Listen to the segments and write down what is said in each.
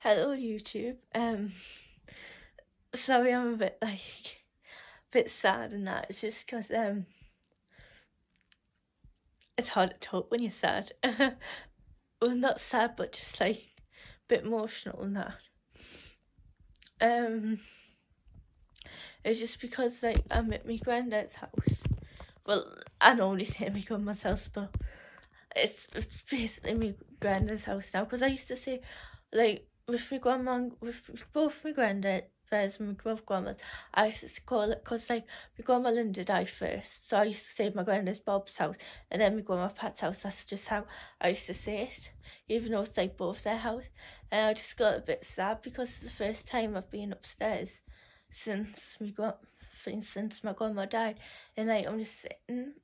Hello YouTube. Sorry I'm a bit sad and that. It's just because it's hard to talk when you're sad. Well, not sad, but just a bit emotional and that. It's just because I'm at my granddad's house. Well, I normally say my grandma's house, but it's basically my granddad's house now. Because I used to say with my grandma, with both my granddad and my both grandmas, I used to call it, because my grandma Linda died first, so I used to say my granddad's Bob's house, and then my grandma Pat's house. That's just how I used to say it, even though it's both their house. And I just got a bit sad because it's the first time I've been upstairs since my grandma died, and I'm just sitting.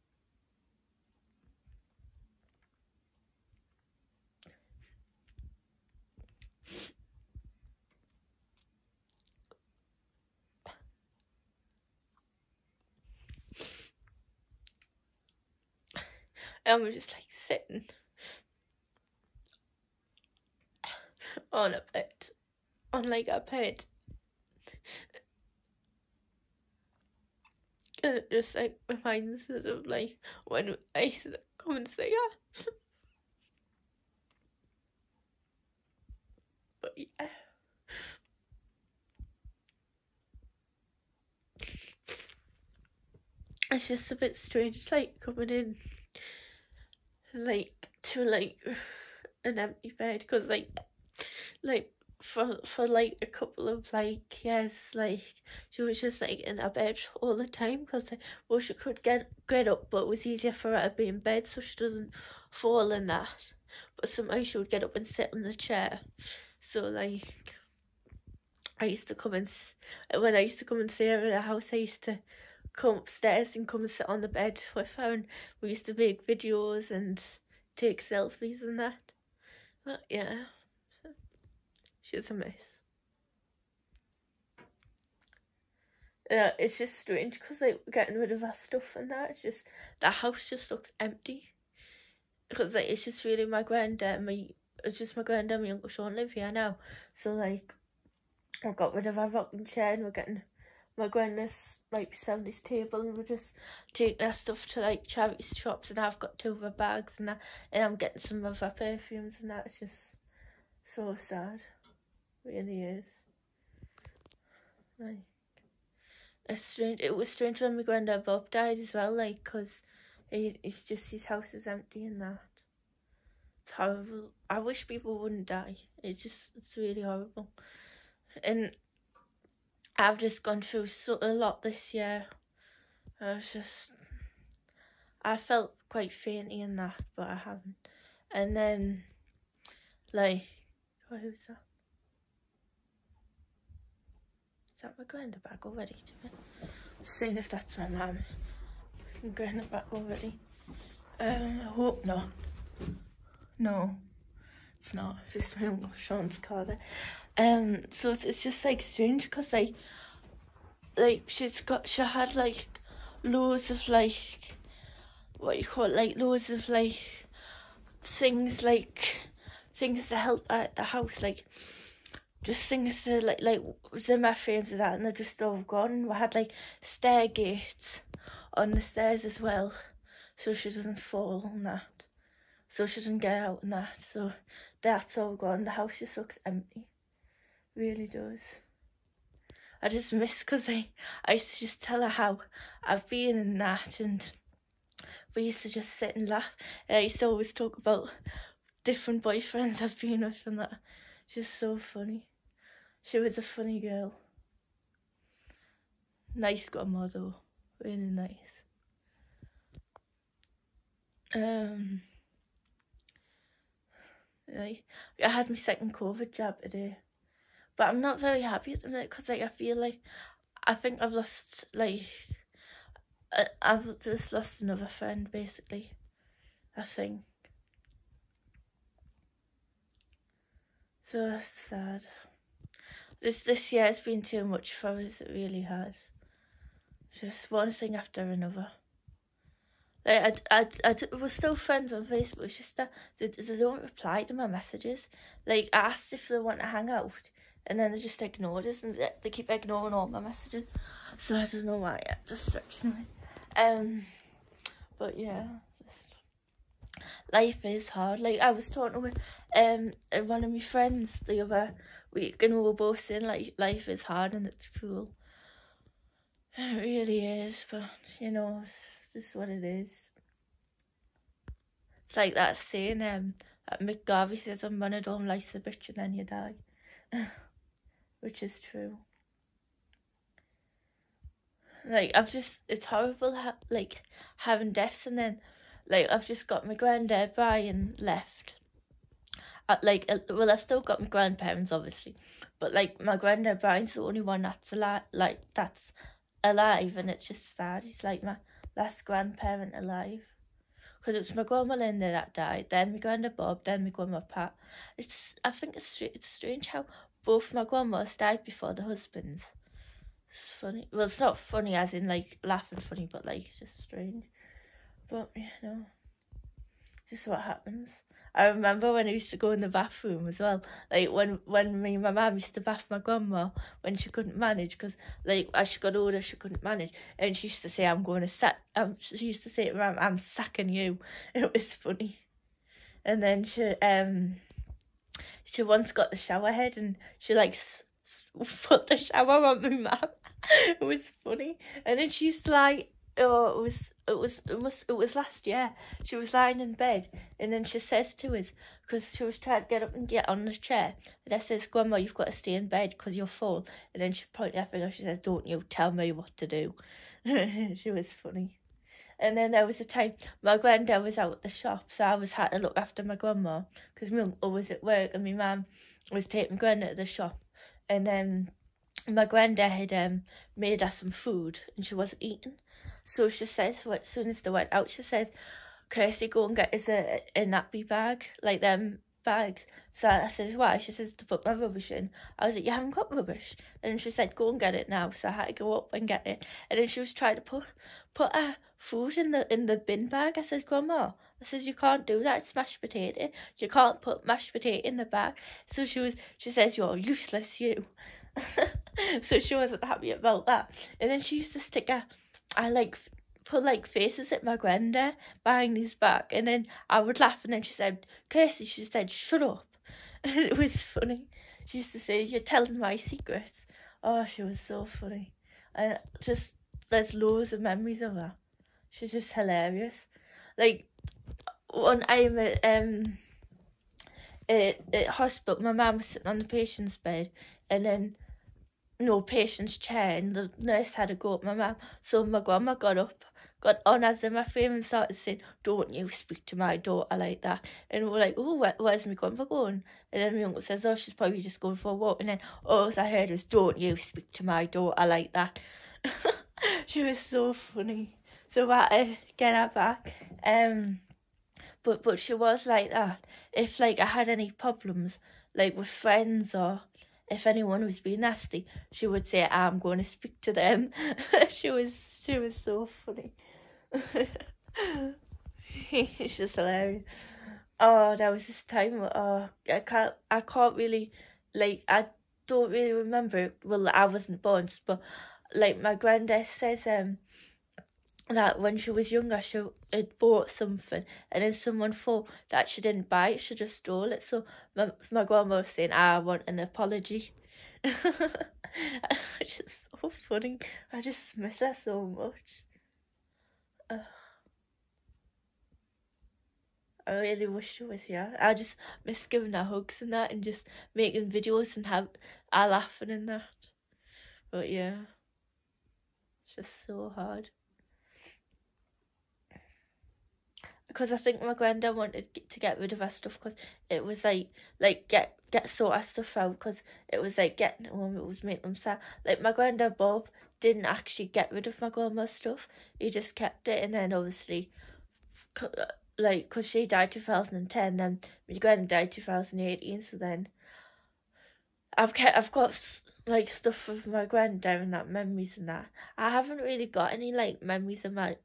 And we're just sitting on a bed, on a bed, and it just reminds us of when I used to come and say but yeah. It's just a bit strange coming in to an empty bed, because for a couple of years she was just in her bed all the time, because well, she could get up, but it was easier for her to be in bed so she doesn't fall in that. But sometimes she would get up and sit on the chair. So I used to come and when I used to come and see her in the house, I used to come upstairs and come and sit on the bed with her, and we used to make videos and take selfies and that. But yeah, she's a mess. It's just strange because we're getting rid of our stuff and that. It's just the house just looks empty, because it's just really my granddad and it's just my granddad and my Uncle Sean live here now. So I got rid of our rocking chair, and we're getting my granddad's beside this table, and we're just taking our stuff to charity shops, and I've got 2 of her bags and that, and I'm getting some of her perfumes and that. It's just so sad, it really is. It's strange. It was strange when my granddad Bob died as well, because it's just his house is empty and that. It's horrible. I wish people wouldn't die. It's really horrible. And I've just gone through a lot this year. I felt quite fainty in that, but I haven't. And then, oh, who's that? Is that my granddad back already? Seeing if that's my mum. Granddad back already. I hope not. No, it's not. It's just my Uncle Sean's car there. So it's just strange, because she had loads of what you call it, loads of things things to help out the house, just things to Zimmer frames and that, and they're just all gone. We had stair gates on the stairs as well, so she doesn't fall and that, so she doesn't get out and that. So that's all gone. The house just looks empty, really does. I just miss, because I used to just tell her how I've been in that, and we used to just sit and laugh. And I used to always talk about different boyfriends I've been with and that. Just so funny. She was a funny girl. Nice grandma though, really nice. I had my second COVID jab today, but I'm not very happy at the minute, because I feel I think I've lost I've just lost another friend, basically, I think. So that's sad. This year has been too much for us, it really has. Just one thing after another. Like, we're still friends on Facebook. It's just that they don't reply to my messages. Like, I asked if they want to hang out, and then they just ignored us, and they keep ignoring all my messages. So I don't know why. Yeah, just searching me. But yeah, life is hard. Like, I was talking with one of my friends the other week, and we were both saying like life is hard and it's cruel. It really is, but you know, it's just what it is. It's like that saying that Mick Garvey says, "I'm running home life's a bitch and then you die," which is true. Like, it's horrible like having deaths, and then like I've just got my granddad Brian left. Well, I've still got my grandparents obviously, but like my granddad Brian's the only one that's alive, and it's just sad. He's like my last grandparent alive, because it was my grandma Linda that died, then my granddad Bob, then my grandma Pat. I think it's strange how both my grandmas died before the husbands. It's funny. Well, it's not funny as in like laughing funny, but like it's just strange. But you know, just what happens. I remember when I used to go in the bathroom as well, like when me and my mum used to bath my grandma when she couldn't manage, because like as she got older she couldn't manage, and she used to say, she used to say to Mum, "I'm sacking you." It was funny. And then she once got the shower head, and she like put the shower on my mum. It was funny. And then she used to like, it was last year. She was lying in bed, and then she says to us, because she was trying to get up and get on the chair, and I says, "Grandma, you've got to stay in bed because you're full." And then she pointed her finger, she says, "Don't you tell me what to do." She was funny. And then there was a time my granddad was out at the shop, so I had to look after my grandma, because my uncle was at work and my mum was taking my granddad to the shop. And then my granddad had made her some food and she wasn't eating. So she says, as soon as they went out, she says, "Kirsty, go and get us a nappy bag, like them bags." So I says, "Why?" She says, "To put my rubbish in." I was like, "You haven't got rubbish." And she said, "Go and get it now." So I had to go up and get it. And then she was trying to put her food in the bin bag. I says, "Grandma," I says, "you can't do that. It's mashed potato. You can't put mashed potato in the bag." So she says, "You're useless, you." So she wasn't happy about that. And then she used to stick put like faces at my granddad behind his back, and then I would laugh, and then she said, "Kirsty," she said, "shut up." It was funny. She used to say, "You're telling my secrets." Oh, she was so funny. And just, there's loads of memories of her. She's just hilarious. Like, when I'm at hospital, my mum was sitting on the patient's bed, and then patient's chair, and the nurse had to go up my mum. So my grandma got on as in my frame and started saying, "Don't you speak to my daughter like that." And we're like, "Oh, where's my grandma going?" And then my uncle says, "Oh, she's probably just going for a walk." And then all I heard was, "Don't you speak to my daughter like that." She was so funny. So I had to get her back. But she was like that. If like I had any problems, like with friends, or if anyone was being nasty, she would say, "I'm going to speak to them." She was so funny. It's just hilarious. Oh, there was this time. Oh, I can't really, like, I don't really remember. Well, I wasn't born, but like my granddad says that when she was younger, she had bought something, and then someone thought that she didn't buy it, she just stole it. So my grandma was saying, "I want an apology." It's just so funny. I just miss her so much. I really wish she was here. I just miss giving her hugs and that, and just making videos and have her laughing and that. But yeah, it's just so hard. Because I think my granddad wanted to get rid of her stuff, because it was like get sort of stuff out, because it was like getting home, it was making them sad. Like my granddad Bob didn't actually get rid of my grandma's stuff, he just kept it. And then obviously, like, because she died 2010, then my granddad died 2018, so then I've got like stuff with my granddad and that, memories and that. I haven't really got any like memories of my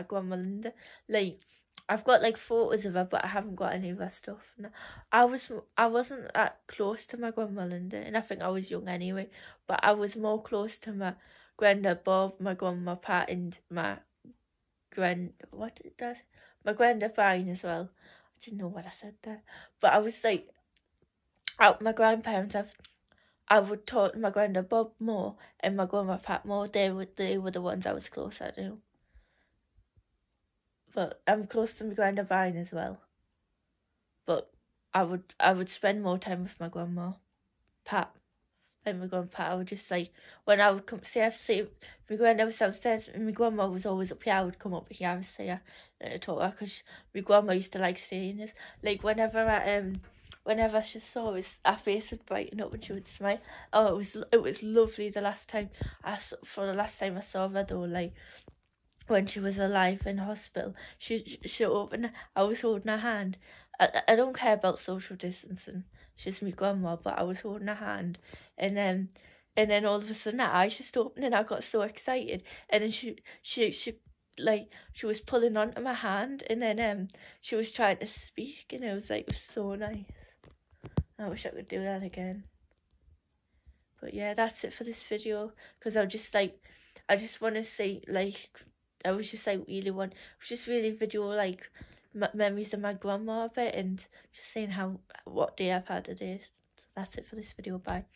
grandma Linda. Like I've got like photos of her, but I haven't got any of her stuff. No. I wasn't that close to my grandma Linda, and I think I was young anyway. But I was more close to my granddad Bob, my grandma Pat, and my my granddad Brian as well. I didn't know what I said there, but I was like out my grandparents. I would talk to my granddad Bob more and my grandma Pat more. They were the ones I was closer to. But I'm close to my granddad Brian as well. But I would spend more time with my grandma Pat. Like my grandma Pat, I would just like when I would come see my granddad was downstairs and my grandma was always up here. I would come up here and see her and talk to her because my grandma used to like seeing us. Like whenever she saw us, her face would brighten up and she would smile. Oh, it was lovely. The last time I saw her though, like when she was alive in hospital, she opened. I was holding her hand. I don't care about social distancing. She's my grandma, but I was holding her hand, and then all of a sudden her eyes just opened and I got so excited, and then she was pulling onto my hand, and then she was trying to speak, and it was so nice. I wish I could do that again. But yeah, that's it for this video, because I just want to say I was just really video memories of my grandma a bit, and just saying what day I've had today. So that's it for this video. Bye.